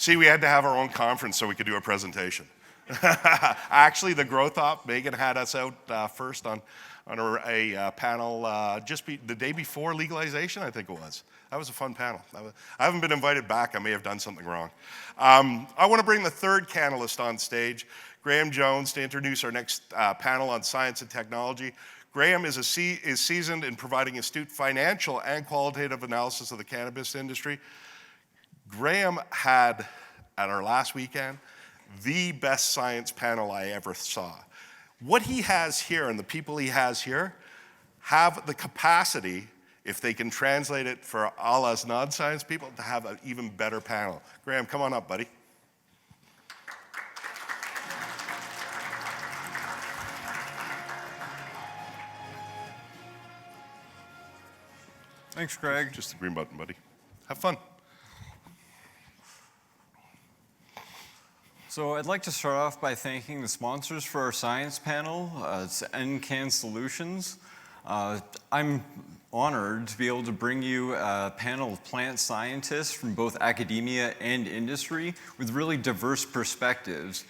See, we had to have our own conference so we could do a presentation. Actually, the Growth Op, Megan had us out first on a panel the day before legalization, I think it was. That was a fun panel. I haven't been invited back. I may have done something wrong. I want to bring the third Cannalyst on stage, Graham Jones, to introduce our next panel on science and technology. Graham is seasoned in providing astute financial and qualitative analysis of the cannabis industry. Graham had, at our last weekend, the best science panel I ever saw. What he has here and the people he has here have the capacity, if they can translate it for all us non-science people, to have an even better panel. Graham, come on up, buddy. Thanks, Greg. Just the green button, buddy. Have fun. So I'd like to start off by thanking the sponsors for our science panel. It's WECann Solutions. I'm honored to be able to bring you a panel of plant scientists from both academia and industry with really diverse perspectives.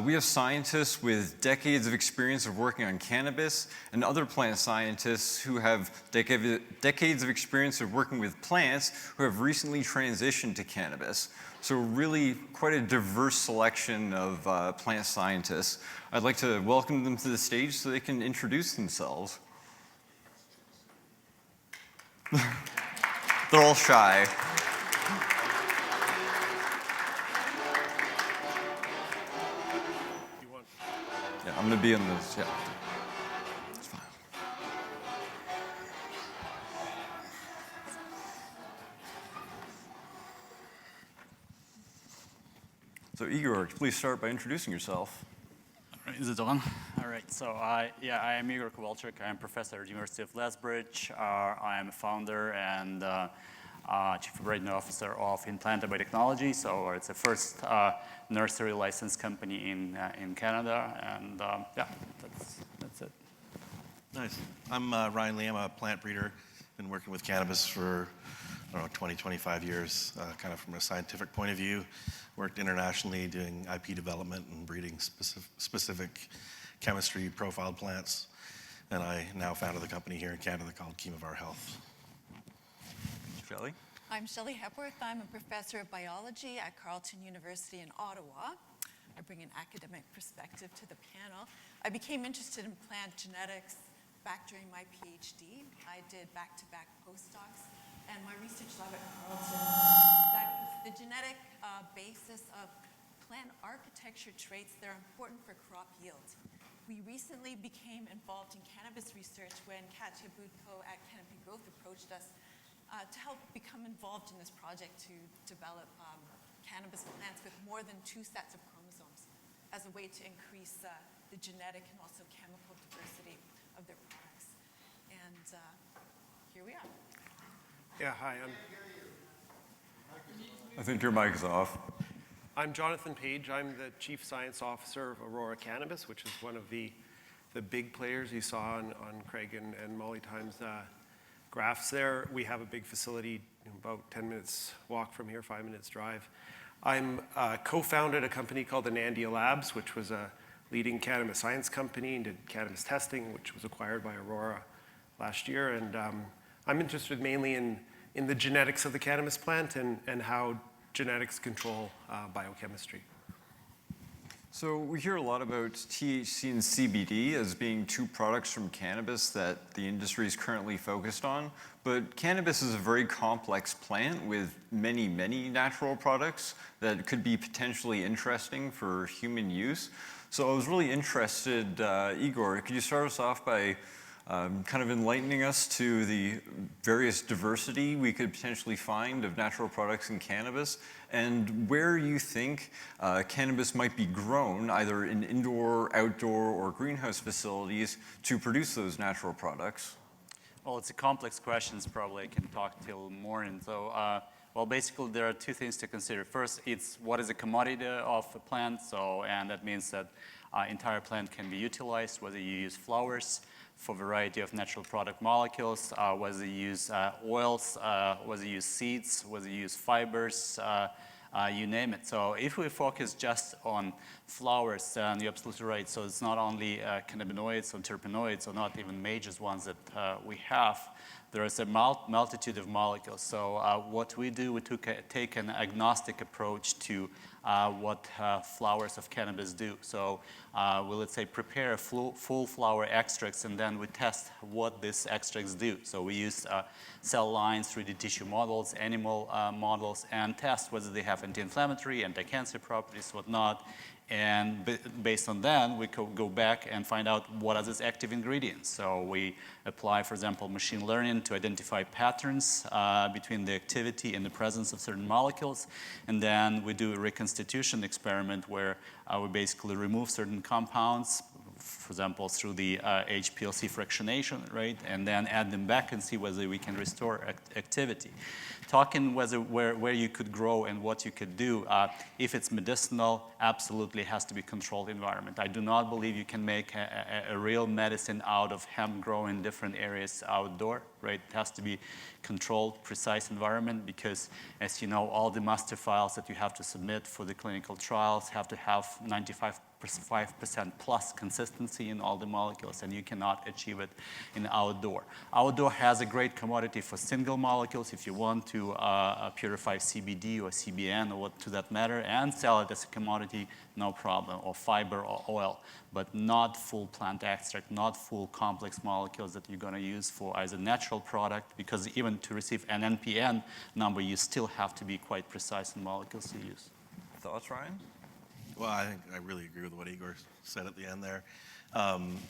We have scientists with decades of experience of working on cannabis and other plant scientists who have decades of experience of working with plants who have recently transitioned to cannabis. So really quite a diverse selection of plant scientists. I'd like to welcome them to the stage so they can introduce themselves. They're all shy. Yeah, I'm gonna be in this, yeah. It's fine. So Igor, please start by introducing yourself. All right, is it on? All right, so I am Igor Kovalchuk. I'm a professor at the University of Lethbridge. I am a founder and Chief Operating Officer of InPlanta Biotechnology. So it's the first nursery licensed company in Canada, and yeah, that's it. Nice. I'm Ryan Lee. I'm a plant breeder. Been working with cannabis for, I don't know, 20, 25 years, kind of from a scientific point of view. Worked internationally doing IP development and breeding specific chemistry profiled plants. And I now founded the company here in Canada called Chimera Health. Shelley? I'm Shelley Hepworth. I'm a professor of biology at Carleton University in Ottawa. I bring an academic perspective to the panel. I became interested in plant genetics back during my PhD. I did back-to-back postdocs, and my research lab at Carleton studies the genetic basis of plant architecture traits that are important for crop yield. We recently became involved in cannabis research when Katya Budko at Canopy Growth approached us to help become involved in this project to develop cannabis plants with more than 2 sets of chromosomes as a way to increase the genetic and also chemical diversity of their products. And here we are. Yeah, hi, I think your mic is off. I'm Jonathan Page. I'm the Chief Science Officer of Aurora Cannabis, which is one of the big players you saw on Craig and Molly Time's graphs there. We have a big facility about 10 minutes walk from here, 5 minutes drive. I'm co-founded a company called the Nandia Labs, which was a leading cannabis science company and did cannabis testing, which was acquired by Aurora last year. And I'm interested mainly in the genetics of the cannabis plant and how genetics control biochemistry. So we hear a lot about THC and CBD as being 2 products from cannabis that the industry is currently focused on, but cannabis is a very complex plant with many, many natural products that could be potentially interesting for human use. So I was really interested, Igor, could you start us off by kind of enlightening us to the various diversity we could potentially find of natural products in cannabis, and where you think cannabis might be grown, either in indoor, outdoor, or greenhouse facilities to produce those natural products? Well, it's a complex question, so probably I can talk till morning. So, well, basically there are 2 things to consider. First, it's what is the commodity of a plant, and that means that entire plant can be utilized, whether you use flowers for a variety of natural product molecules, whether you use oils, whether you use seeds, whether you use fibers, you name it. So if we focus just on flowers, and you're absolutely right, so it's not only cannabinoids or terpenoids, or not even major ones that we have. There is a multitude of molecules. So what we do, we take an agnostic approach to what flowers of cannabis do. So we, let's say, prepare full flower extracts, and then we test what these extracts do. So we use cell lines, 3D tissue models, animal models, and test whether they have anti-inflammatory, anti-cancer properties, whatnot. And based on that, we go back and find out what are these active ingredients. So we apply, for example, machine learning to identify patterns between the activity and the presence of certain molecules. And then we do a reconstitution experiment where we basically remove certain compounds, for example, through the HPLC fractionation, right? And then add them back and see whether we can restore activity. Talking where you could grow and what you could do, if it's medicinal, absolutely has to be controlled environment. I do not believe you can make a real medicine out of hemp grown in different areas outdoor, right? It has to be controlled, precise environment, because as you know, all the master files that you have to submit for the clinical trials have to have 95% plus consistency in all the molecules, and you cannot achieve it in outdoor. Outdoor has a great commodity for single molecules if you want to purify CBD or CBN or what to that matter and sell it as a commodity, no problem, or fiber or oil, but not full plant extract, not full complex molecules that you're going to use for as a natural product, because even to receive an NPN number, you still have to be quite precise in molecules to use. Thoughts, Ryan? Well, I think I really agree with what Igor said at the end there.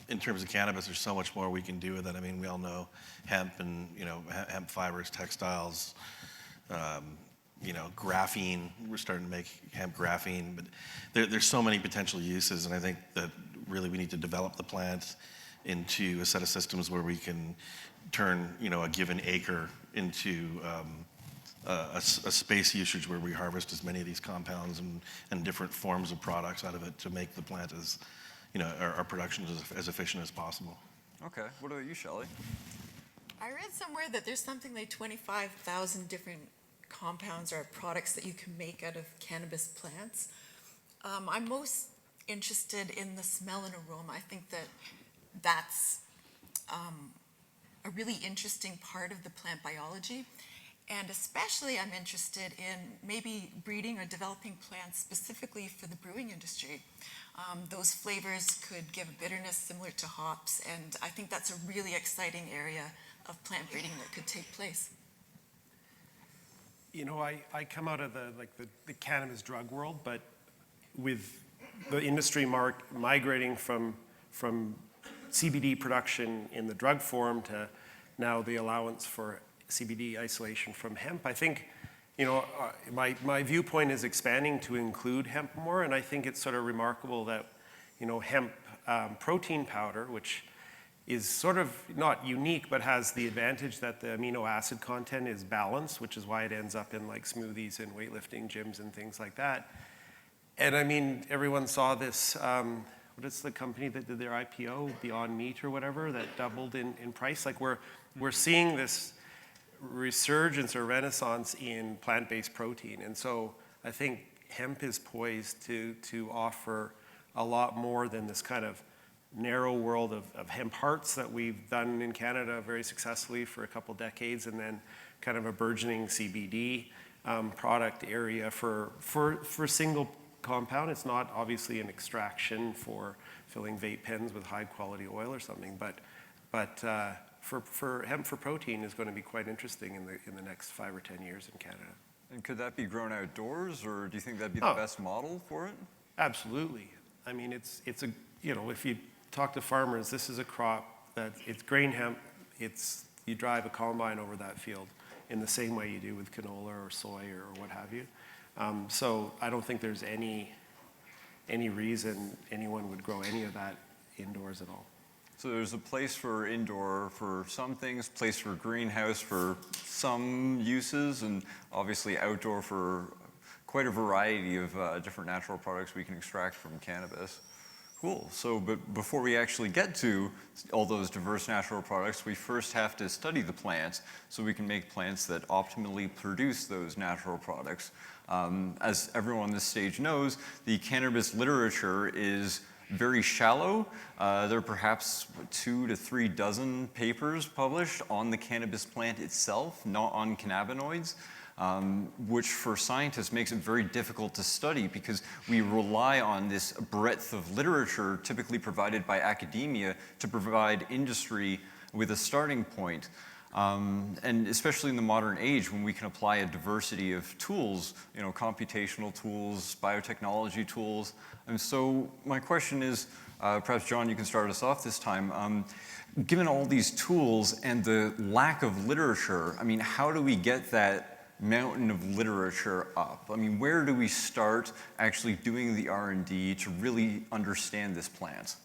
In terms of cannabis, there's so much more we can do with it. I mean, we all know hemp and, hemp fibers, textiles, graphene. We're starting to make hemp graphene, but there's so many potential uses, and I think that really we need to develop the plant into a set of systems where we can turn, a given acre into a space usage where we harvest as many of these compounds and different forms of products out of it to make the plant as, our production as efficient as possible. Okay. What about you, Shelley? I read somewhere that there's something like 25,000 different compounds or products that you can make out of cannabis plants. I'm most interested in the smell and aroma. I think that's a really interesting part of the plant biology. And especially I'm interested in maybe breeding or developing plants specifically for the brewing industry. Those flavors could give a bitterness similar to hops, and I think that's a really exciting area of plant breeding that could take place. I come out of the cannabis drug world, but with the industry migrating from CBD production in the drug form to now the allowance for CBD isolation from hemp, I think, my viewpoint is expanding to include hemp more, and I think it's sort of remarkable that, hemp protein powder, which is sort of not unique, but has the advantage that the amino acid content is balanced, which is why it ends up in like smoothies and weightlifting gyms and things like that. And I mean, everyone saw this, what is the company that did their IPO, Beyond Meat or whatever, that doubled in price? Like we're seeing this resurgence or renaissance in plant-based protein. And so I think hemp is poised to offer a lot more than this kind of narrow world of hemp hearts that we've done in Canada very successfully for a couple decades, and then kind of a burgeoning CBD product area for single compound. It's not obviously an extraction for filling vape pens with high quality oil or something, but for hemp for protein is going to be quite interesting in the next 5 or 10 years in Canada. And could that be grown outdoors, or do you think that'd be the best model for it? Absolutely. I mean, it's a, if you talk to farmers, this is a crop that it's grain hemp. You drive a combine over that field in the same way you do with canola or soy or what have you. So I don't think there's any reason anyone would grow any of that indoors at all. So there's a place for indoor for some things, place for greenhouse for some uses, and obviously outdoor for quite a variety of different natural products we can extract from cannabis. Cool. So, but before we actually get to all those diverse natural products, we first have to study the plants so we can make plants that optimally produce those natural products. As everyone on this stage knows, the cannabis literature is very shallow. There are perhaps 2 to 3 dozen papers published on the cannabis plant itself, not on cannabinoids. Which for scientists makes it very difficult to study because we rely on this breadth of literature typically provided by academia to provide industry with a starting point. And especially in the modern age when we can apply a diversity of tools, you know, computational tools, biotechnology tools. And so my question is, perhaps Jon, you can start us off this time. Given all these tools and the lack of literature, I mean, how do we get that mountain of literature up? I mean, where do we start actually doing the R&D to really understand this plant?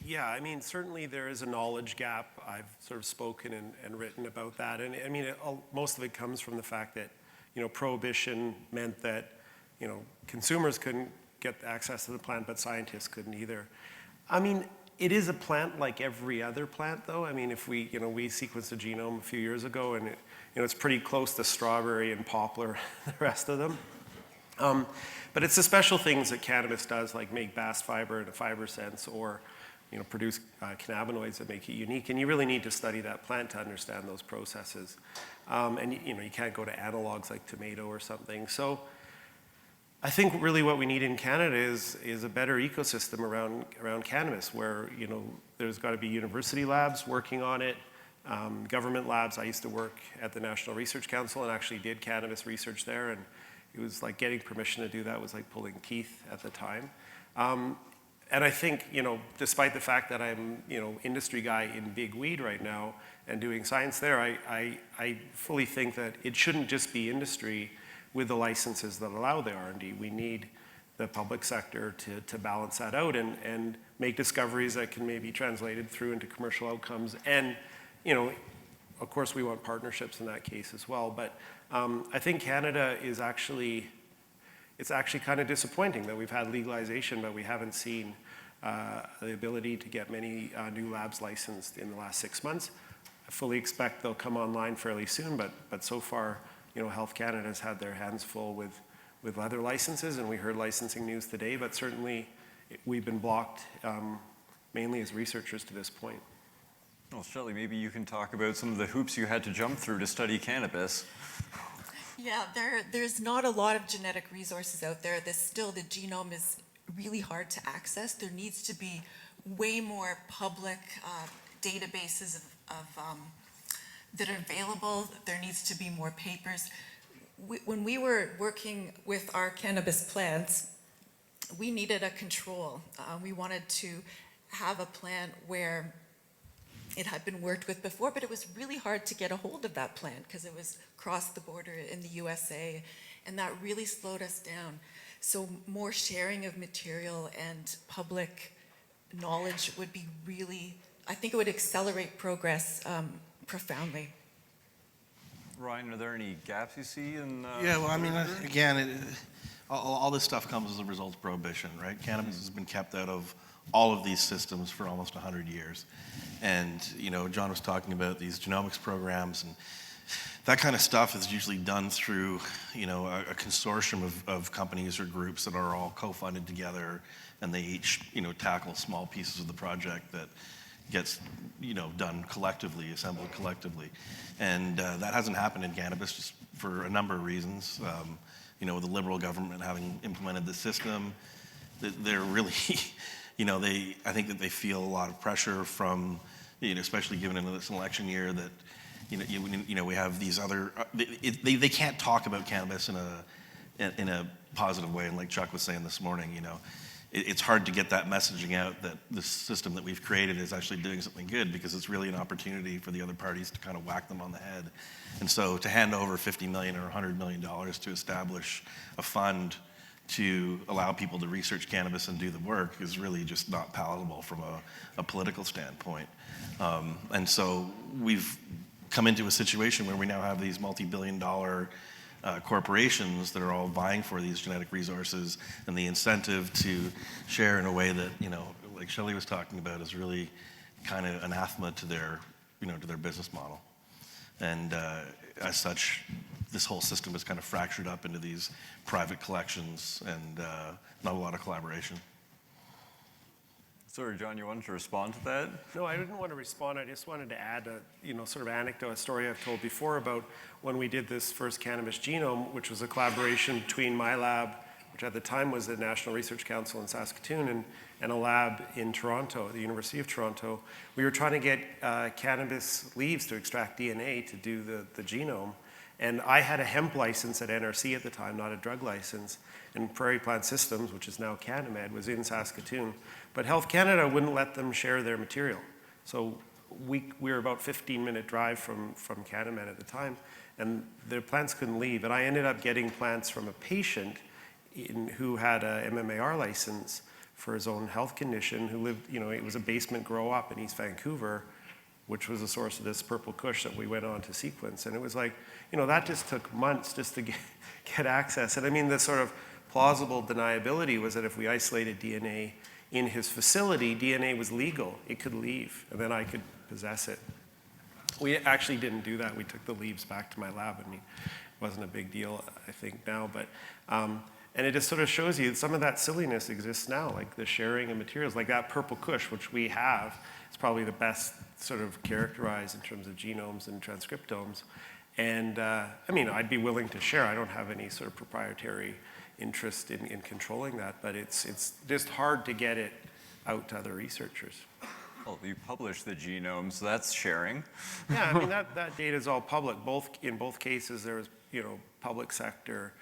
Yeah, I mean, certainly there is a knowledge gap. I've sort of spoken and written about that. And I mean, most of it comes from the fact that, you know, prohibition meant that, you know, consumers couldn't get access to the plant, but scientists couldn't either. I mean, it is a plant like every other plant, though. I mean, if we, you know, we sequenced the genome a few years ago, and it, you know, it's pretty close to strawberry and poplar, the rest of them. But it's the special things that cannabis does, like make bast fiber in a fiber sense, or, you know, produce cannabinoids that make it unique. And you really need to study that plant to understand those processes. And you know, you can't go to analogs like tomato or something. So I think really what we need in Canada is a better ecosystem around cannabis, where, you know, there's got to be university labs working on it. Government labs. I used to work at the National Research Council and actually did cannabis research there, and it was like getting permission to do that was like pulling teeth at the time. And I think, you know, despite the fact that I'm, you know, industry guy in big weed right now and doing science there, I fully think that it shouldn't just be industry with the licenses that allow the R&D. We need the public sector to balance that out and make discoveries that can maybe be translated through into commercial outcomes. And you know, of course, we want partnerships in that case as well. But I think Canada is actually, it's actually kind of disappointing that we've had legalization, but we haven't seen the ability to get many new labs licensed in the last 6 months. I fully expect they'll come online fairly soon, but so far, you know, Health Canada has had their hands full with other licenses, and we heard licensing news today, but certainly we've been blocked mainly as researchers to this point. Well, Shelley, maybe you can talk about some of the hoops you had to jump through to study cannabis. Yeah, there's not a lot of genetic resources out there. Still, the genome is really hard to access. There needs to be way more public databases that are available. There needs to be more papers. When we were working with our cannabis plants, we needed a control. We wanted to have a plant where it had been worked with before, but it was really hard to get a hold of that plant because it was across the border in the USA, and that really slowed us down. So more sharing of material and public knowledge would be really, I think it would accelerate progress profoundly. Ryan, are there any gaps you see in Yeah, well, I mean, again, all this stuff comes as a result of prohibition, right? Cannabis has been kept out of all of these systems for almost 100 years. And, you know, Jon was talking about these genomics programs, and that kind of stuff is usually done through, you know, a consortium of companies or groups that are all co-funded together, and they each, you know, tackle small pieces of the project that gets, you know, done collectively, assembled collectively. And that hasn't happened in cannabis just for a number of reasons. You know, with the Liberal government having implemented the system, they're really, you know, I think that they feel a lot of pressure from, you know, especially given in this election year that, you know, we have these other, they can't talk about cannabis in a positive way. And like Chuck was saying this morning, you know, it's hard to get that messaging out that the system that we've created is actually doing something good, because it's really an opportunity for the other parties to kind of whack them on the head. And so to hand over $50 million or $100 million to establish a fund to allow people to research cannabis and do the work is really just not palatable from a political standpoint. And so we've come into a situation where we now have these multi-billion-dollar corporations that are all vying for these genetic resources, and the incentive to share in a way that, like Shelley was talking about, is really kind of anathema to their, to their business model. And as such, this whole system is kind of fractured up into these private collections and not a lot of collaboration. Sorry, John, you wanted to respond to that? No, I didn't want to respond. I just wanted to add a, sort of anecdote, a story I've told before about when we did this first cannabis genome, which was a collaboration between my lab, which at the time was the National Research Council in Saskatoon, and a lab in Toronto, the University of Toronto. We were trying to get cannabis leaves to extract DNA to do the genome. And I had a hemp license at NRC at the time, not a drug license. And Prairie Plant Systems, which is now CanAmed, was in Saskatoon. But Health Canada wouldn't let them share their material. So we were about 15-minute drive from CanAmed at the time, and their plants couldn't leave. And I ended up getting plants from a patient who had a MMAR license for his own health condition, who lived, it was a basement grow up in East Vancouver, which was the source of this purple kush that we went on to sequence. And it was like, that just took months just to get access. And I mean, the sort of plausible deniability was that if we isolated DNA in his facility, DNA was legal. It could leave, and then I could possess it. We actually didn't do that. We took the leaves back to my lab. I mean, it wasn't a big deal, I think, now. But, and it just sort of shows you some of that silliness exists now, like the sharing of materials, like that purple kush, which we have. It's probably the best sort of characterized in terms of genomes and transcriptomes. And I mean, I'd be willing to share. I don't have any sort of proprietary interest in controlling that, but it's just hard to get it out to other researchers. Well, you publish the genome, so that's sharing. Yeah, I mean, that data is all public. In both cases, there was, public sector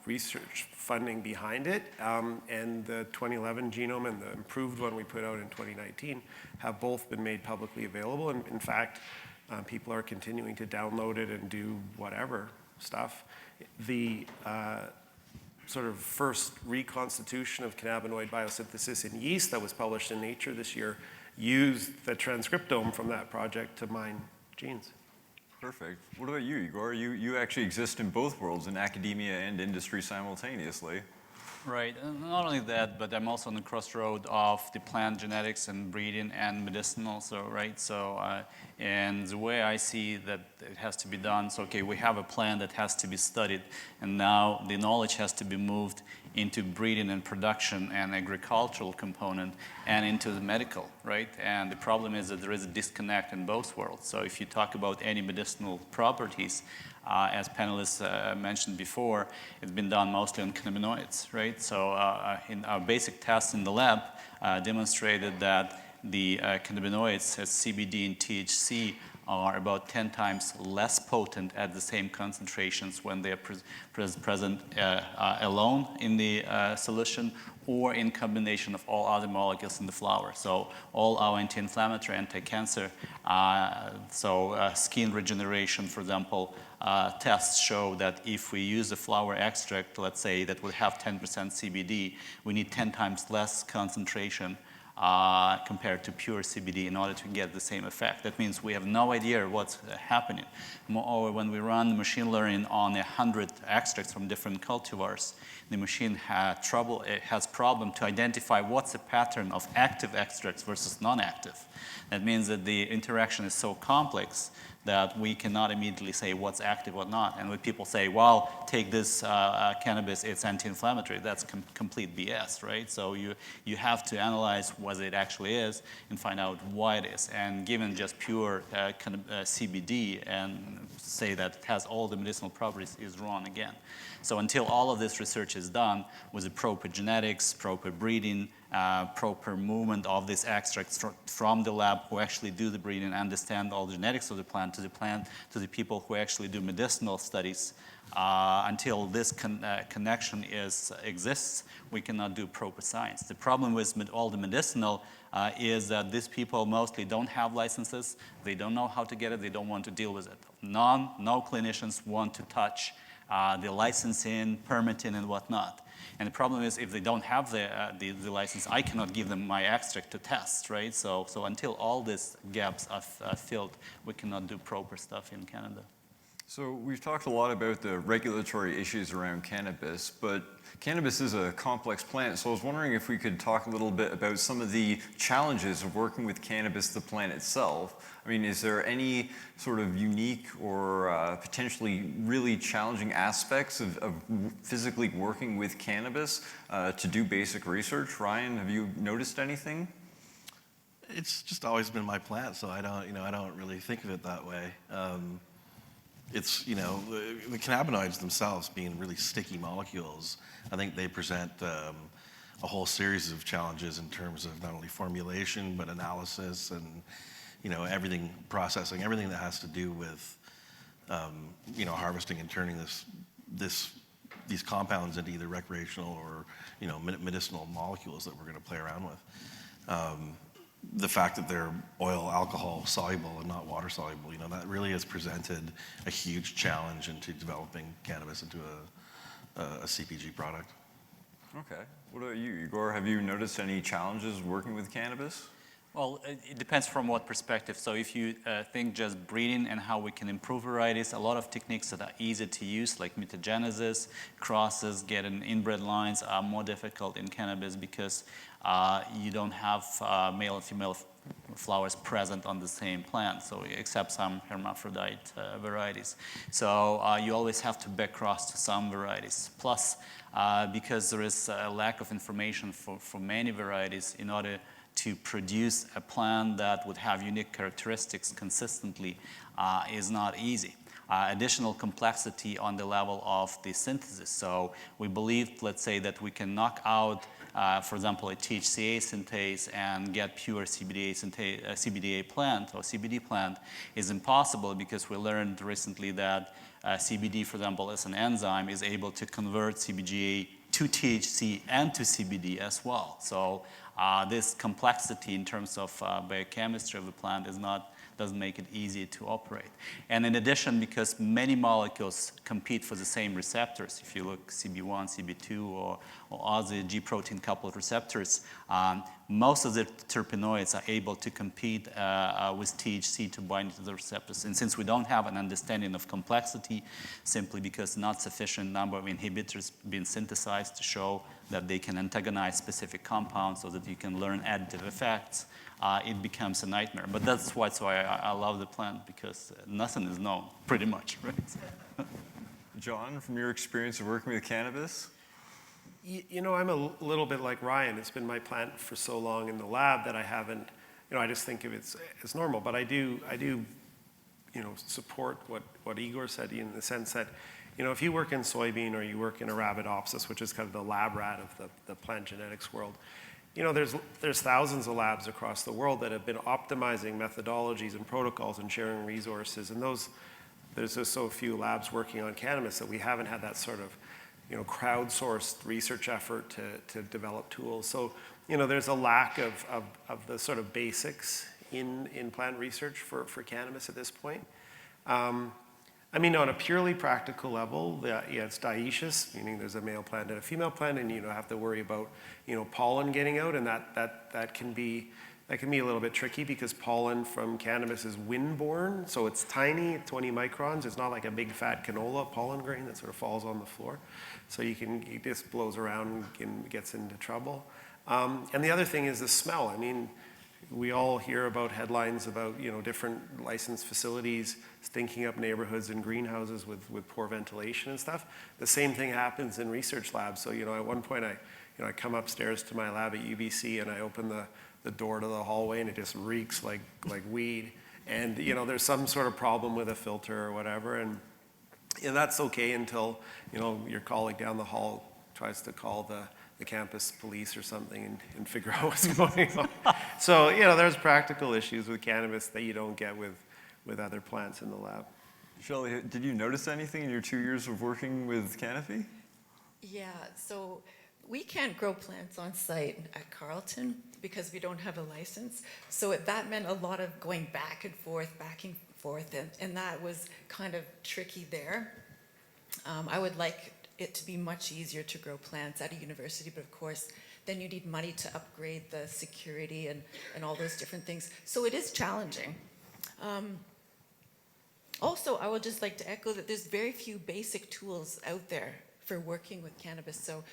research funding behind it. And the 2011 genome and the improved one we put out in 2019 have both been made publicly available. And in fact, people are continuing to download it and do whatever stuff. The sort of first reconstitution of cannabinoid biosynthesis in yeast that was published in Nature this year used the transcriptome from that project to mine genes. Perfect. What about you, Igor? You actually exist in both worlds, in academia and industry simultaneously. Right. And not only that, but I'm also on the crossroad of the plant genetics and breeding and medicinal. So, right. So, and the way I see that it has to be done. So, okay, we have a plant that has to be studied, and now the knowledge has to be moved into breeding and production and agricultural component and into the medical, right? And the problem is that there is a disconnect in both worlds. So if you talk about any medicinal properties, as panelists mentioned before, it's been done mostly on cannabinoids, right? So in our basic tests in the lab demonstrated that the cannabinoids as CBD and THC are about 10 times less potent at the same concentrations when they are present alone in the solution or in combination of all other molecules in the flower. So all our anti-inflammatory, anti-cancer, skin regeneration, for example, tests show that if we use a flower extract, let's say, that would have 10% CBD, we need 10 times less concentration compared to pure CBD in order to get the same effect. That means we have no idea what's happening. Moreover, when we run machine learning on 100 extracts from different cultivars, the machine has problem to identify what's the pattern of active extracts versus non-active. That means that the interaction is so complex that we cannot immediately say what's active or not. And when people say, well, take this cannabis, it's anti-inflammatory, that's complete BS, right? So you have to analyze what it actually is and find out why it is. And given just pure CBD and say that it has all the medicinal properties is wrong again. So until all of this research is done with the proper genetics, proper breeding, proper movement of these extracts from the lab who actually do the breeding, understand all the genetics of the plant, to the people who actually do medicinal studies, until this connection exists, we cannot do proper science. The problem with all the medicinal is that these people mostly don't have licenses, they don't know how to get it, they don't want to deal with it. No clinicians want to touch the licensing, permitting, and whatnot. And the problem is, if they don't have the license, I cannot give them my extract to test, right? So until all these gaps are filled, we cannot do proper stuff in Canada. So we've talked a lot about the regulatory issues around cannabis, but cannabis is a complex plant, so I was wondering if we could talk a little bit about some of the challenges of working with cannabis, the plant itself. I mean, is there any sort of unique or potentially really challenging aspects of physically working with cannabis to do basic research? Ryan, have you noticed anything? It's just always been my plant, so I don't really think of it that way. It's, the cannabinoids themselves being really sticky molecules, I think they present a whole series of challenges in terms of not only formulation, but analysis and, processing, everything that has to do with, harvesting and turning these compounds into either recreational or, medicinal molecules that we're going to play around with. The fact that they're oil, alcohol soluble and not water soluble, that really has presented a huge challenge into developing cannabis into a CPG product. Okay. What about you, Igor? Have you noticed any challenges working with cannabis? Well, it depends from what perspective. So if you think just breeding and how we can improve varieties, a lot of techniques that are easy to use, like mutagenesis, crosses, getting inbred lines, are more difficult in cannabis because you don't have male and female flowers present on the same plant, so except some hermaphrodite varieties. So you always have to backcross to some varieties. Plus, because there is a lack of information for many varieties, in order to produce a plant that would have unique characteristics consistently is not easy. Additional complexity on the level of the synthesis. So we believe, let's say, that we can knock out, for example, a THCA synthase and get pure CBDA plant or CBD plant is impossible because we learned recently that CBD, for example, as an enzyme, is able to convert CBGA to THC and to CBD as well. So this complexity in terms of biochemistry of the plant doesn't make it easy to operate. And in addition, because many molecules compete for the same receptors, if you look CB1, CB2, or other G-protein coupled receptors, most of the terpenoids are able to compete with THC to bind to the receptors. And since we don't have an understanding of complexity, simply because not sufficient number of inhibitors being synthesized to show that they can antagonize specific compounds so that you can learn additive effects, it becomes a nightmare. But that's why I love the plant, because nothing is known, pretty much, right? Jon, from your experience of working with cannabis? I'm a little bit like Ryan. It's been my plant for so long in the lab that I haven't, I just think of it as normal. But I do support what Igor said in the sense that, if you work in soybean or you work in Arabidopsis, which is kind of the lab rat of the plant genetics world, there's thousands of labs across the world that have been optimizing methodologies and protocols and sharing resources. And there's just so few labs working on cannabis that we haven't had that sort of, crowdsourced research effort to develop tools. So, there's a lack of the sort of basics in plant research for cannabis at this point. On a purely practical level, it's dioecious, meaning there's a male plant and a female plant, and you don't have to worry about, pollen getting out, and that can be a little bit tricky because pollen from cannabis is windborne, so it's tiny, 20 microns. It's not like a big fat canola pollen grain that sort of falls on the floor. So it just blows around and gets into trouble. And the other thing is the smell. We all hear about headlines about, different licensed facilities stinking up neighborhoods and greenhouses with poor ventilation and stuff. The same thing happens in research labs. So, at one point I come upstairs to my lab at UBC and I open the door to the hallway and it just reeks like weed. And, there's some sort of problem with a filter or whatever. And that's okay until, your colleague down the hall tries to call the campus police or something and figure out what's going on. So, there's practical issues with cannabis that you don't get with other plants in the lab. Shelley, did you notice anything in your 2 years of working with canopy? Yeah, so we can't grow plants on site at Carleton because we don't have a license. So that meant a lot of going back and forth, and that was kind of tricky there. I would like it to be much easier to grow plants at a university, but of course, then you need money to upgrade the security and all those different things. So it is challenging. Also, I would just like to echo that there's very few basic tools out there for working with cannabis. So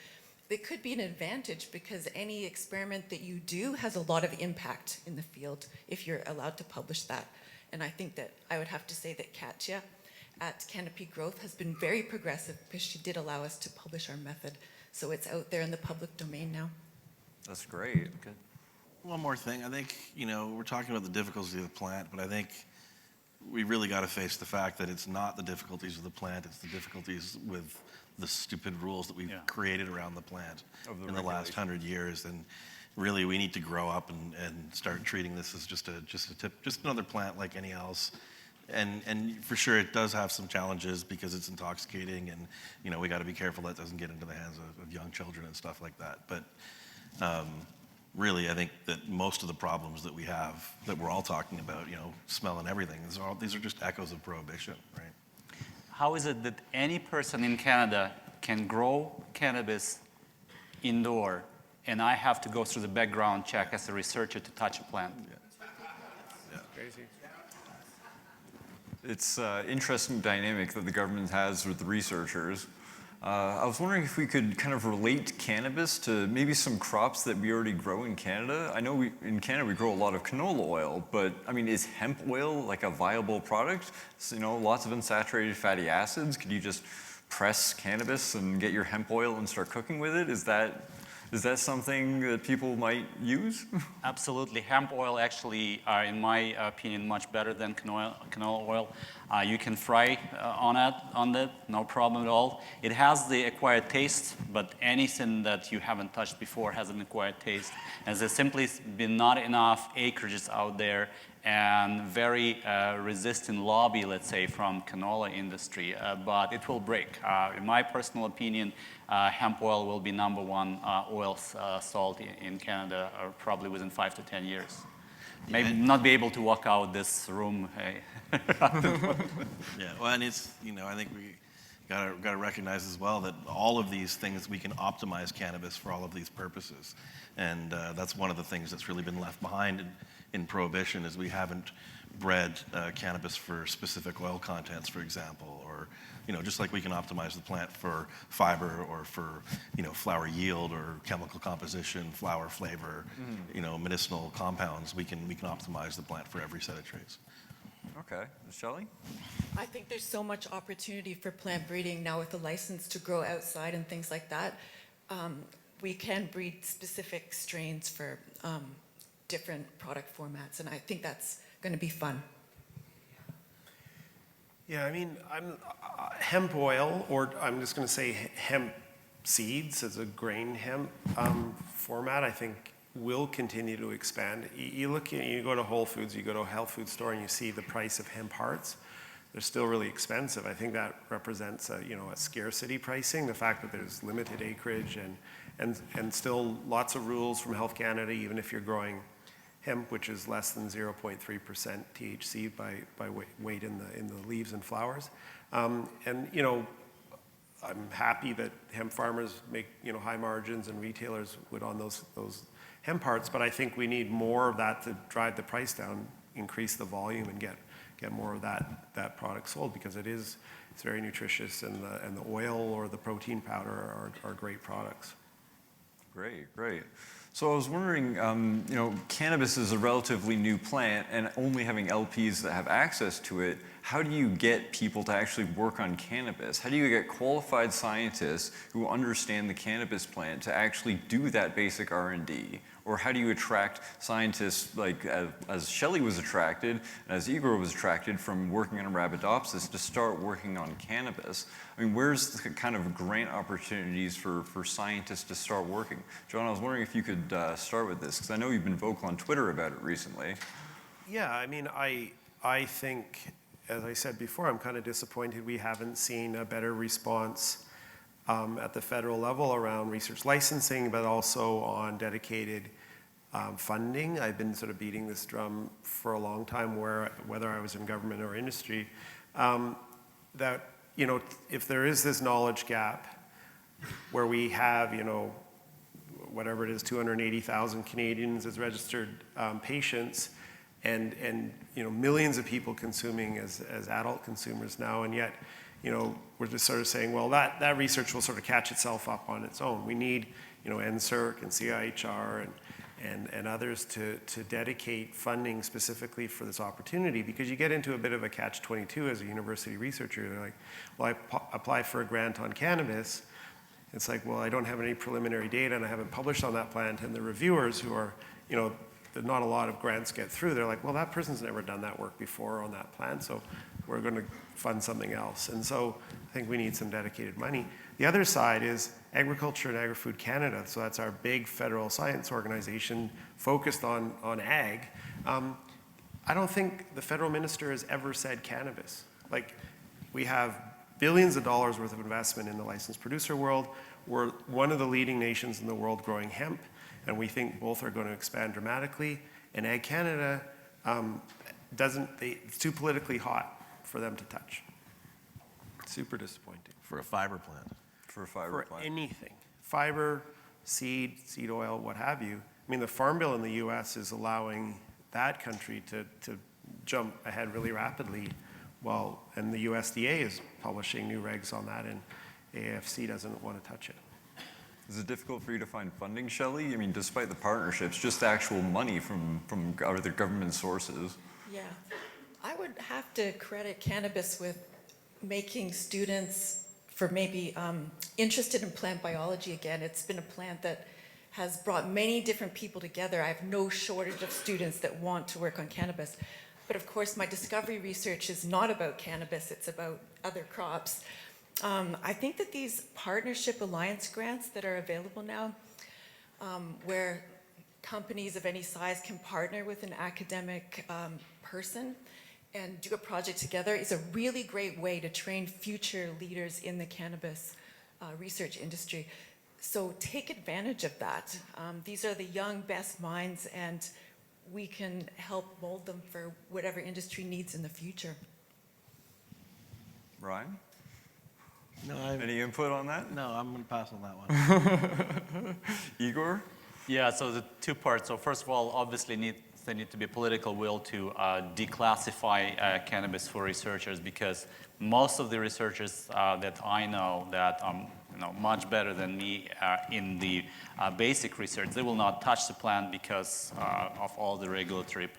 it could be an advantage because any experiment that you do has a lot of impact in the field if you're allowed to publish that. And I think that I would have to say that Katya at Canopy Growth has been very progressive because she did allow us to publish our method. So it's out there in the public domain now. That's great. Good. One more thing. I think, we're talking about the difficulties of the plant, but I think we really got to face the fact that it's not the difficulties of the plant, it's the difficulties with the stupid rules that we've created around the plant in the last 100 years. And really, we need to grow up and start treating this as just another plant like any else. And for sure, it does have some challenges because it's intoxicating, and we got to be careful that doesn't get into the hands of young children and stuff like that. But really, I think that most of the problems that we have, that we're all talking about, smell and everything, these are just echoes of prohibition, right? How is it that any person in Canada can grow cannabis indoor, and I have to go through the background check as a researcher to touch a plant? Crazy. It's an interesting dynamic that the government has with the researchers. I was wondering if we could kind of relate cannabis to maybe some crops that we already grow in Canada. I know in Canada we grow a lot of canola oil, but I mean, is hemp oil like a viable product? So, lots of unsaturated fatty acids. Could you just press cannabis and get your hemp oil and start cooking with it? Is that something that people might use? Absolutely. Hemp oil actually, in my opinion, much better than canola oil. You can fry on it, no problem at all. It has the acquired taste, but anything that you haven't touched before has an acquired taste. And there's simply been not enough acreages out there and very resistant lobby, let's say, from canola industry, but it will break. In my personal opinion, hemp oil will be #1 oil sold in Canada probably within 5 to 10 years. Maybe not be able to walk out this room. Yeah, well, and it's, I think we gotta recognize as well that all of these things, we can optimize cannabis for all of these purposes. And that's one of the things that's really been left behind in prohibition is we haven't bred cannabis for specific oil contents, for example, or just like we can optimize the plant for fiber or for flower yield or chemical composition, flower flavor, medicinal compounds, we can optimize the plant for every set of traits. Okay, Shelley? I think there's so much opportunity for plant breeding now with the license to grow outside and things like that. We can breed specific strains for different product formats, and I think that's going to be fun. Yeah, I mean, hemp oil, or I'm just going to say hemp seeds as a grain hemp format, I think will continue to expand. You go to Whole Foods, you go to a health food store, and you see the price of hemp hearts. They're still really expensive. I think that represents a scarcity pricing, the fact that there's limited acreage and still lots of rules from Health Canada, even if you're growing hemp, which is less than 0.3% THC by weight in the leaves and flowers. I'm happy that hemp farmers make high margins and retailers would on those hemp hearts, but I think we need more of that to drive the price down, increase the volume, and get more of that product sold because it's very nutritious, and the oil or the protein powder are great products. Great. So I was wondering, cannabis is a relatively new plant, and only having LPs that have access to it, how do you get people to actually work on cannabis? How do you get qualified scientists who understand the cannabis plant to actually do that basic R&D? Or how do you attract scientists like as Shelley was attracted, and as Igor was attracted from working on Arabidopsis to start working on cannabis? I mean, where's the kind of grant opportunities for scientists to start working? Jon, I was wondering if you could start with this, because I know you've been vocal on Twitter about it recently. Yeah, I mean, I think, as I said before, I'm kind of disappointed we haven't seen a better response at the federal level around research licensing, but also on dedicated funding. I've been sort of beating this drum for a long time, whether I was in government or industry, that if there is this knowledge gap where we have whatever it is, 280,000 Canadians as registered patients, and millions of people consuming as adult consumers now, and yet we're just sort of saying, well, that research will sort of catch itself up on its own. We need NSERC and CIHR and others to dedicate funding specifically for this opportunity, because you get into a bit of a catch-22 as a university researcher. They're like, well, I apply for a grant on cannabis. It's like, well, I don't have any preliminary data and I haven't published on that plant. And the reviewers who are, not a lot of grants get through. They're like, well, that person's never done that work before on that plant, so we're going to fund something else. And so I think we need some dedicated money. The other side is Agriculture and Agri-Food Canada. So that's our big federal science organization focused on ag. I don't think the federal minister has ever said cannabis. Like, we have billions of dollars worth of investment in the licensed producer world. We're one of the leading nations in the world growing hemp, and we think both are going to expand dramatically. And Ag Canada it's too politically hot for them to touch. Super disappointing. For a fiber plant. For a fiber For plant. anything. Fiber, seed oil, what have you. I mean, the Farm Bill in the US is allowing that country to jump ahead really rapidly, and the USDA is publishing new regs on that, and AFC doesn't want to touch it. Is it difficult for you to find funding, Shelley? I mean, despite the partnerships, just actual money from other government sources. Yeah, I would have to credit cannabis with making students for maybe interested in plant biology again. It's been a plant that has brought many different people together. I have no shortage of students that want to work on cannabis. But of course, my discovery research is not about cannabis, it's about other crops. I think that these partnership alliance grants that are available now, where companies of any size can partner with an academic person and do a project together, is a really great way to train future leaders in the cannabis research industry. So take advantage of that. These are the young, best minds, and we can help mold them for whatever industry needs in the future. Ryan? No, Any input on that? no, I'm going to pass on that one. Igor? Yeah, so the two parts. So first of all, obviously there need to be political will to declassify cannabis for researchers, because most of the researchers that I know that much better than me in the basic research, they will not touch the plant because of all the regulatory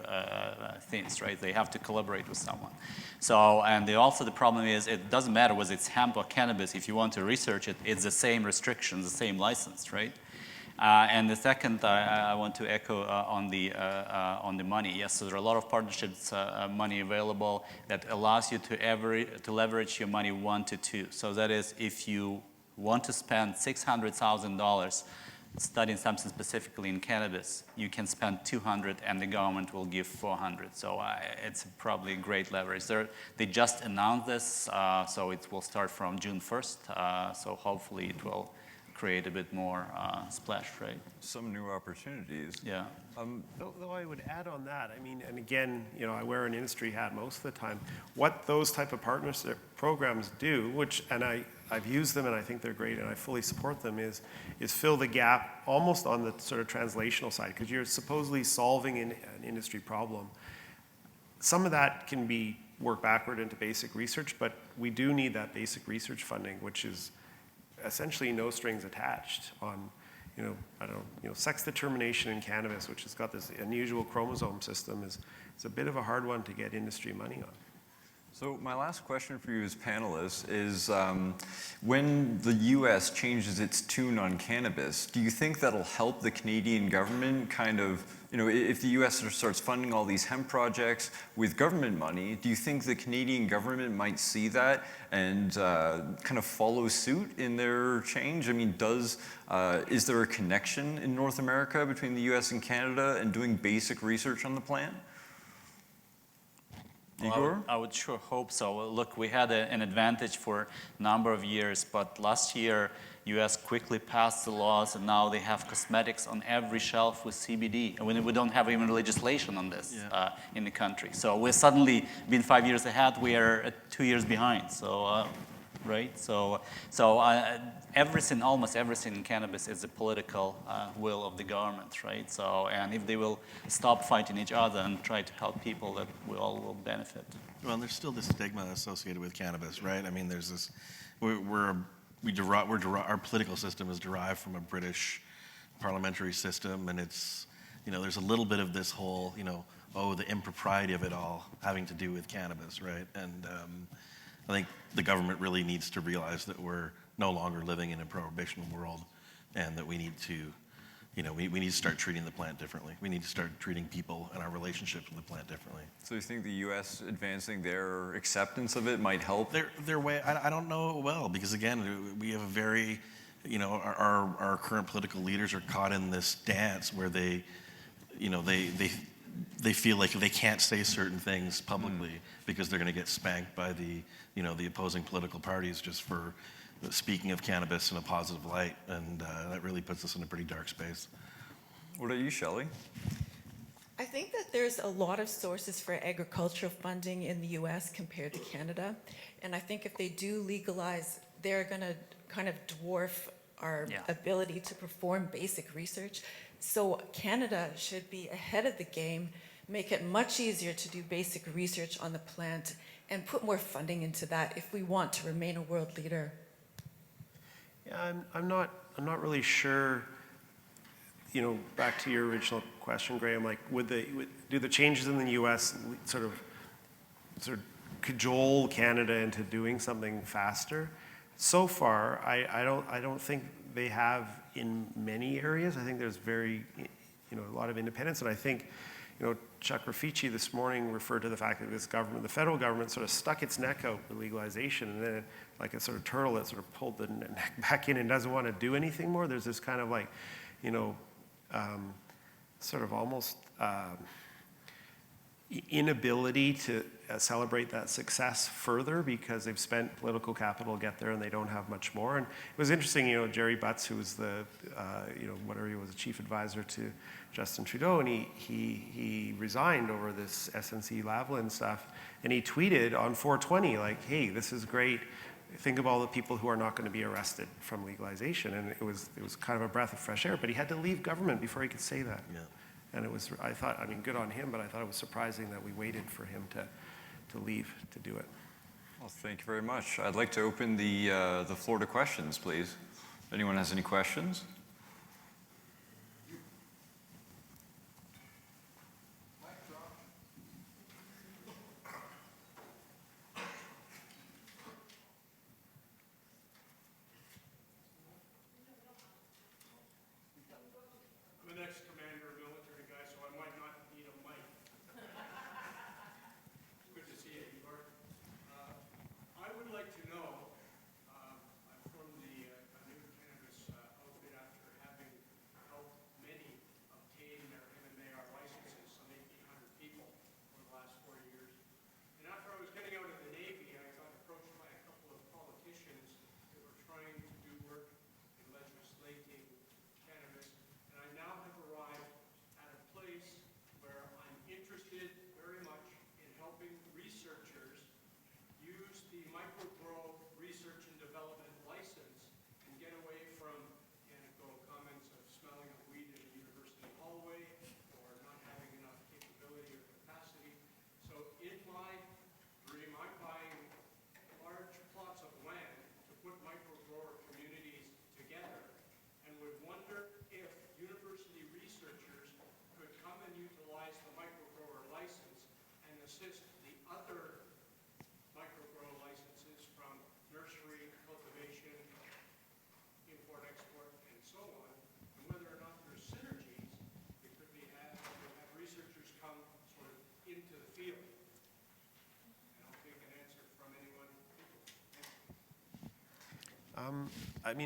things, right? They have to collaborate with someone. So, and also the problem is, it doesn't matter whether it's hemp or cannabis. If you want to research it, it's the same restrictions, the same license, right? And the second, I want to echo on the money. Yes, so there are a lot of partnerships, money available that allows you to leverage your money 1 to 2. So that is, if you want to spend $600,000 studying something specifically in cannabis, you can spend $200 and the government will give $400. So it's probably great leverage. They just announced this, so it will start from June 1st. So hopefully it will create a bit more splash, right? Some new opportunities. Yeah. Though I would add on that, I mean, and again, I wear an industry hat most of the time. What those type of partnership programs do, and I've used them and I think they're great and I fully support them, is fill the gap almost on the sort of translational side, because you're supposedly solving an industry problem. Some of that can be worked backward into basic research, but we do need that basic research funding, which is essentially no strings attached on, sex determination in cannabis, which has got this unusual chromosome system, is a bit of a hard one to get industry money on. So my last question for you as panelists is, when the U.S. changes its tune on cannabis, do you think that'll help the Canadian government kind of, if the U.S. starts funding all these hemp projects with government money, do you think the Canadian government might see that and kind of follow suit in their change? I mean, is there a connection in North America between the U.S. and Canada and doing basic research on the plant? Igor? Well, I would sure hope so. Look, we had an advantage for a number of years, but last year, U.S. quickly passed the laws, and now they have cosmetics on every shelf with CBD. And we don't have even legislation on this in the country. So we're suddenly, being 5 years ahead, we are 2 years behind. So right? So everything, almost everything in cannabis is the political will of the government, right? So, and if they will stop fighting each other and try to help people, that we all will benefit. Well, there's still this stigma associated with cannabis, right? I mean, there's this, our political system is derived from a British parliamentary system, and it's, there's a little bit of this whole, the impropriety of it all having to do with cannabis, right? And I think the government really needs to realize that we're no longer living in a prohibition world, and that we need to, we need to start treating the plant differently. We need to start treating people and our relationships with the plant differently. So you think the U.S. advancing their acceptance of it might help? Their way, I don't know it will, because again, we have a very, our current political leaders are caught in this dance where they feel like they can't say certain things publicly because they're going to get spanked by the opposing political parties just for speaking of cannabis in a positive light, and that really puts us in a pretty dark space. What about you, Shelley? I think that there's a lot of sources for agricultural funding in the US compared to Canada. And I think if they do legalize, they're going to kind of dwarf our ability to perform basic research. So Canada should be ahead of the game, make it much easier to do basic research on the plant, and put more funding into that if we want to remain a world leader. Yeah, I'm not really sure. Back to your original question, Graham. Like, do the changes in the U.S. sort of cajole Canada into doing something faster? So far, I don't think they have in many areas. I think there's a lot of independence, and I think, Chuck Raffici this morning referred to the fact that the federal government sort of stuck its neck out with legalization, and then like a sort of turtle that sort of pulled the neck back in and doesn't want to do anything more. There's this kind of like, sort of almost inability to celebrate that success further because they've spent political capital to get there and they don't have much more. And it was interesting, Jerry Butts, who was the, he was a chief advisor to Justin Trudeau, and he resigned over this SNC-Lavalin stuff, and he tweeted on 420, like, hey, this is great. Think of all the people who are not going to be arrested from legalization. And it was kind of a breath of fresh air, but he had to leave government before he could say that. Yeah. And I thought, good on him, but I thought it was surprising that we waited for him to leave to do it. Well, thank you very much. I'd like to open the floor to questions, please. If anyone has any questions?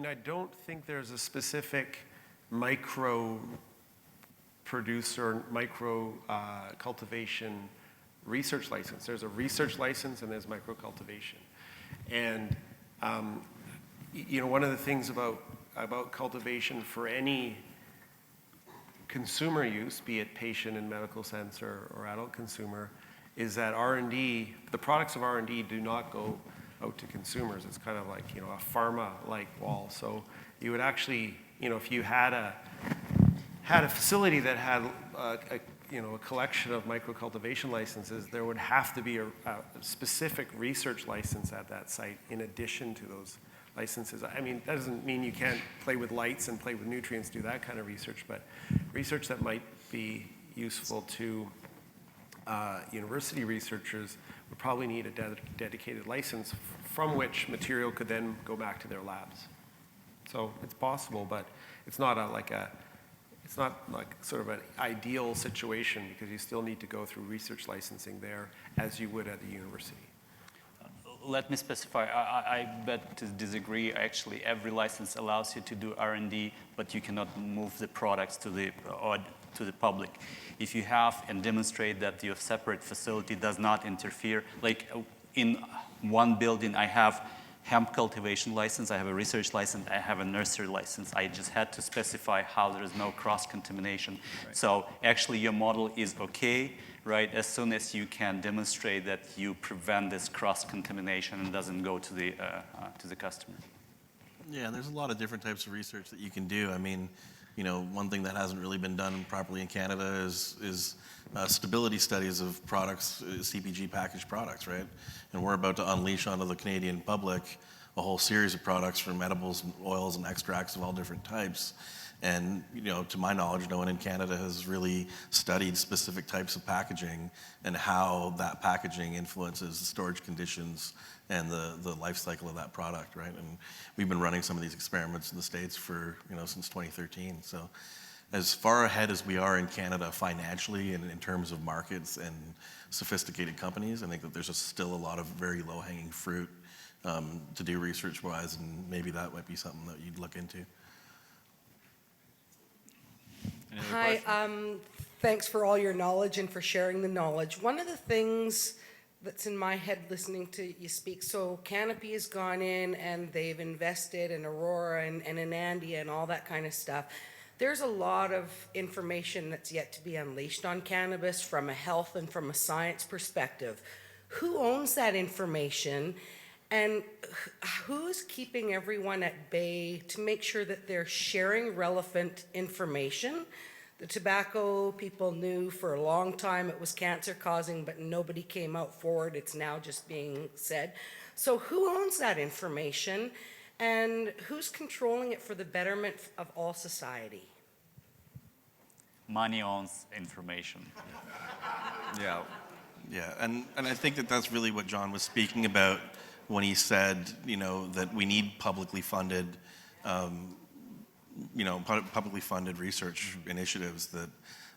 I don't think there's a specific micro producer, micro cultivation research license. There's a research license and there's micro cultivation. And one of the things about cultivation for any consumer use, be it patient in medical sense or adult consumer, is that R&D, the products of R&D do not go out to consumers. It's kind of like, a pharma-like wall. So you would actually, if you had a facility that had a collection of microcultivation licenses, there would have to be a specific research license at that site in addition to those licenses. I mean, that doesn't mean you can't play with lights and play with nutrients, do that kind of research, but research that might be useful to university researchers would probably need a dedicated license from which material could then go back to their labs. So it's possible, but it's not it's not like sort of an ideal situation, because you still need to go through research licensing there as you would at the university. Let me specify, I bet to disagree. Actually, every license allows you to do R&D, but you cannot move the products to the public. If you have and demonstrate that your separate facility does not interfere, like in one building I have hemp cultivation license, I have a research license, I have a nursery license. I just had to specify how there is no cross-contamination. Right. So actually your model is okay, right, as soon as you can demonstrate that you prevent this cross-contamination and doesn't go to the customer. Yeah, there's a lot of different types of research that you can do. I mean, one thing that hasn't really been done properly in Canada is stability studies of products, CPG packaged products, right? And we're about to unleash onto the Canadian public a whole series of products from edibles and oils and extracts of all different types. And, to my knowledge, no one in Canada has really studied specific types of packaging and how that packaging influences the storage conditions and the life cycle of that product, right? And we've been running some of these experiments in the States for, since 2013. So as far ahead as we are in Canada financially and in terms of markets and sophisticated companies, I think that there's still a lot of very low-hanging fruit to do research-wise, and maybe that might be something that you'd look into. Hi, thanks for all your knowledge and for sharing the knowledge. One of the things that's in my head listening to you speak, so Canopy has gone in and they've invested in Aurora and in Andia and all that kind of stuff. There's a lot of information that's yet to be unleashed on cannabis from a health and from a science perspective. Who owns that information? And who's keeping everyone at bay to make sure that they're sharing relevant information? The tobacco people knew for a long time it was cancer causing, but nobody came out forward. It's now just being said. So who owns that information, and who's controlling it for the betterment of all society? Money owns information. Yeah. Yeah, and I think that that's really what Jon was speaking about when he said, that we need publicly funded research initiatives that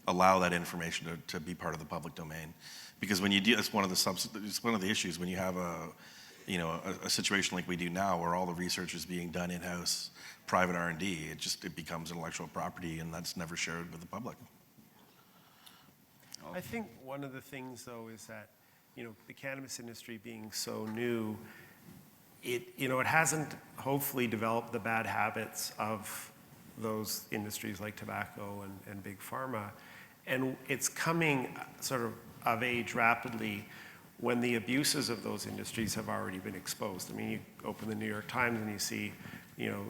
allow that information to be part of the public domain. Because when you do, it's one of the issues when you have a situation like we do now, where all the research is being done in-house, private R&D, it becomes intellectual property, and that's never shared with the public. I think one of the things, though, is that, the cannabis industry being so new, it hasn't hopefully developed the bad habits of those industries like tobacco and big pharma. And it's coming sort of age rapidly when the abuses of those industries have already been exposed. I mean, you open the New York Times and you see,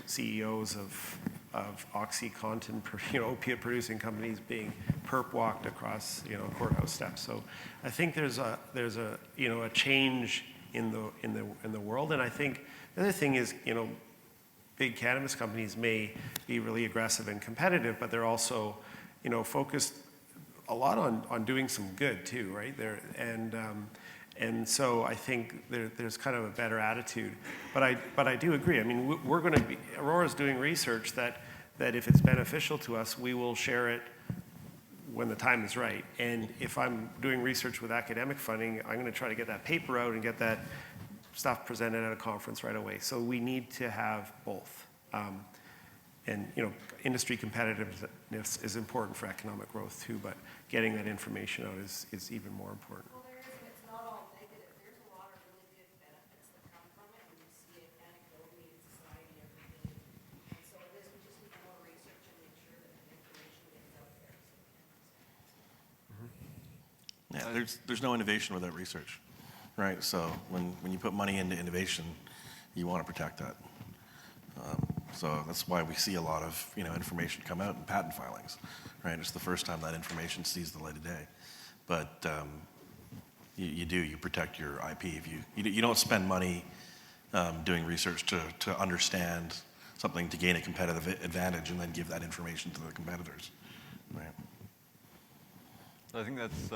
CEOs of OxyContin, opiate producing companies being perp walked across, courthouse steps. So I think there's a change in the world. And I think the other thing is, big cannabis companies may be really aggressive and competitive, but they're also, focused a lot on doing some good too, right? And so I think there's kind of a better attitude. But I do agree. I mean, Aurora's doing research that if it's beneficial to us, we will share it when the time is right. And if I'm doing research with academic funding, I'm going to try to get that paper out and get that stuff presented at a conference right away. So we need to have both. And industry competitiveness is important for economic growth too, but getting that information out is even more important. Well, there is, and it's not all negative. There's a lot of really good benefits that come from it, and you see it anecdotally in society every day. And so it is, we just need more research and make sure that the information gets out there. Yeah, there's no innovation without research. right? So when you put money into innovation, you want to protect that. So that's why we see a lot of information come out in patent filings, right? It's the first time that information sees the light of day. But you protect your IP. If you don't spend money doing research to understand something to gain a competitive advantage and then give that information to the competitors, right? I think that's,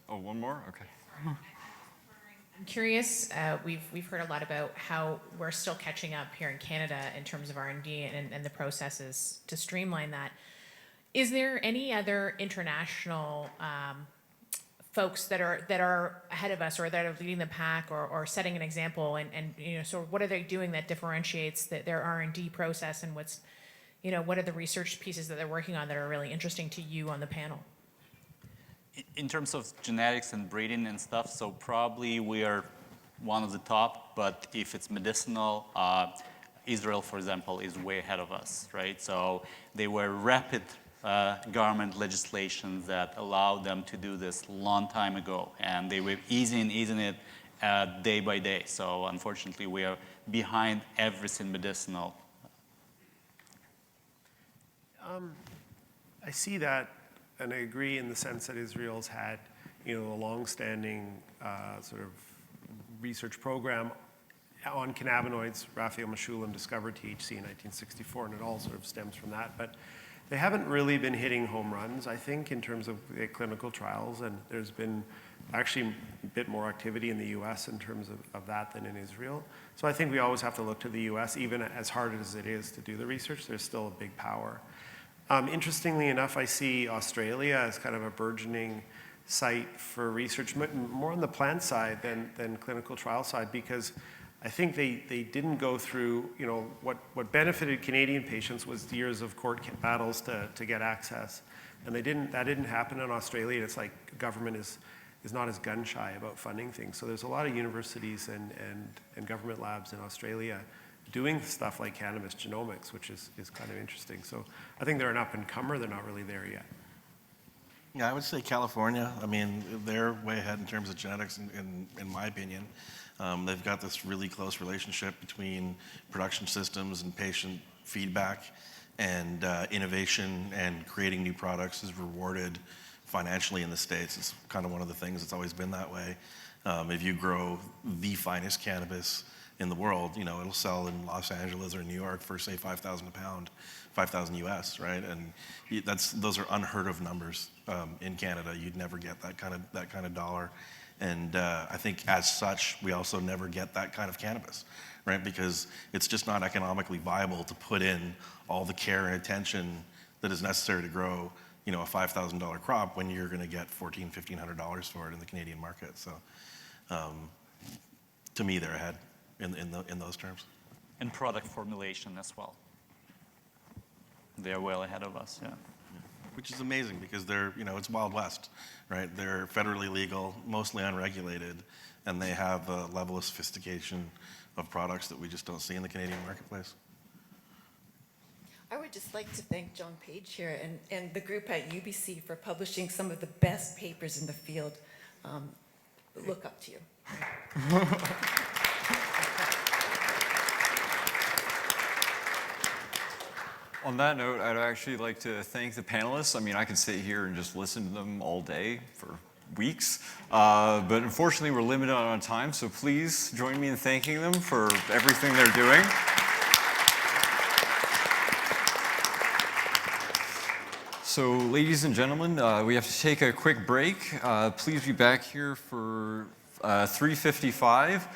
one more? Okay. I'm curious, we've heard a lot about how we're still catching up here in Canada in terms of R&D and the processes to streamline that. Is there any other international folks that are ahead of us or that are leading the pack or setting an example and so what are they doing that differentiates their R&D process and what are the research pieces that they're working on that are really interesting to you on the panel? In terms of genetics and breeding and stuff, so probably we are one of the top, but if it's medicinal, Israel, for example, is way ahead of us, right? So they were rapid government legislation that allowed them to do this long time ago, and they were easing it day by day. So unfortunately, we are behind everything medicinal. I see that, and I agree in the sense that Israel's had, a long-standing sort of research program on cannabinoids. Raphael Mechoulam discovered THC in 1964, and it all sort of stems from that. But they haven't really been hitting home runs, I think, in terms of the clinical trials, and there's been actually a bit more activity in the US in terms of that than in Israel. So I think we always have to look to the US, even as hard as it is to do the research, there's still a big power. Interestingly enough, I see Australia as kind of a burgeoning site for research, more on the plant side than clinical trial side, because I think they didn't go through, what benefited Canadian patients was years of court battles to get access. And that didn't happen in Australia. It's like government is not as gun shy about funding things. So there's a lot of universities and government labs in Australia doing stuff like cannabis genomics, which is kind of interesting. So I think they're an up-and-comer. They're not really there yet. Yeah, I would say California. I mean, they're way ahead in terms of genetics, in my opinion. They've got this really close relationship between production systems and patient feedback, and innovation and creating new products is rewarded financially in the States. It's kind of one of the things that's always been that way. If you grow the finest cannabis in the world, it'll sell in Los Angeles or New York for, say, $5,000 a pound, $5,000 US, right? And those are unheard of numbers in Canada. You'd never get that kind of dollar. And I think as such, we also never get that kind of cannabis, right? Because it's just not economically viable to put in all the care and attention that is necessary to grow, a $5,000 crop when you're going to get $1,400, $1,500 for it in the Canadian market. So to me, they're ahead in those terms. And product formulation as well. They're well ahead of us, yeah. Which is amazing because they're, it's Wild West, right? They're federally legal, mostly unregulated, and they have a level of sophistication of products that we just don't see in the Canadian marketplace. I would just like to thank Jon Page here and the group at UBC for publishing some of the best papers in the field. Look up to you. On that note, I'd actually like to thank the panelists. I mean, I could sit here and just listen to them all day for weeks, but unfortunately we're limited on time, so please join me in thanking them for everything they're doing. So, ladies and gentlemen, we have to take a quick break. Please be back here for 3:55.